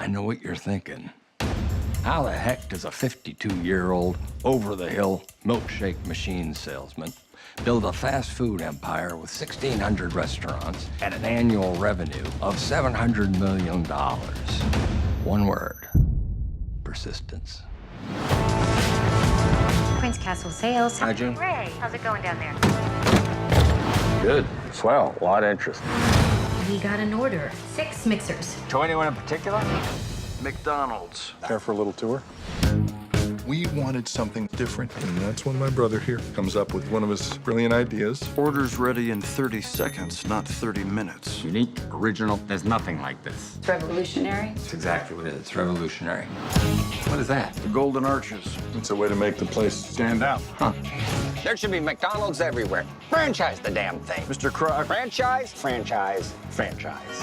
I know what you're thinking. How the heck does a 52-year-old, over-the-hill milkshake machine salesman build a fast food empire with 1,600 restaurants and an annual revenue of $700 million? One word: persistence. Prince Castle Sales. Hi, June. Ray, how's it going down there? Good. Swell. A lot of interest. We got an order. 6 mixers. To anyone in particular? McDonald's. Care for a little tour? We wanted something different, and that's when my brother here comes up with one of his brilliant ideas. Order's ready in 30 seconds, not 30 minutes. Unique, original. There's nothing like this. It's revolutionary. It's exactly what it is. It's revolutionary. What is that? The Golden Arches. It's a way to make the place stand out. Huh. There should be McDonald's everywhere. Franchise the damn thing. Mr. Croc. Franchise, franchise, franchise.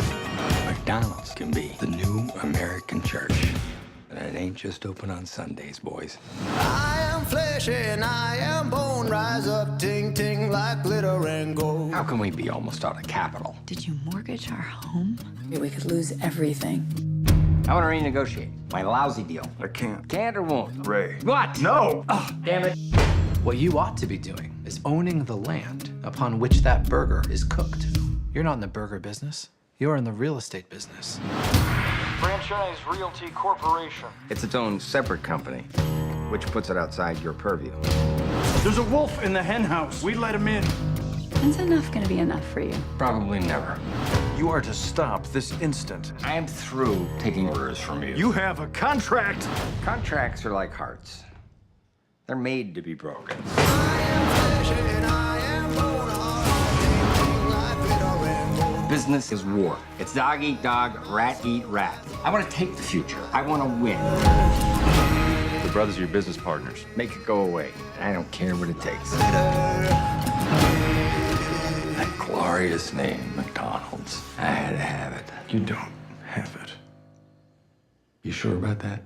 McDonald's can be the new American church. And it ain't just open on Sundays, boys. I am flesh and I am bone. Rise up, ting ting like glitter and gold. How can we be almost out of capital? Did you mortgage our home? We could lose everything. I want to renegotiate my lousy deal. I can't. Can't or won't? Ray. What? No! Oh, damn it. What you ought to be doing is owning the land upon which that burger is cooked. You're not in the burger business. You're in the real estate business. Franchise Realty Corporation. It's its own separate company, which puts it outside your purview. There's a wolf in the hen house. We let him in. When's enough gonna be enough for you? Probably never. You are to stop this instant. I am through taking orders from you. You have a contract. Contracts are like hearts. They're made to be broken. Business is war. It's dog eat dog, rat eat rat. I want to take the future. I want to win. The brothers are your business partners. Make it go away. I don't care what it takes. That glorious name, McDonald's. I had to have it. You don't have it. You sure about that?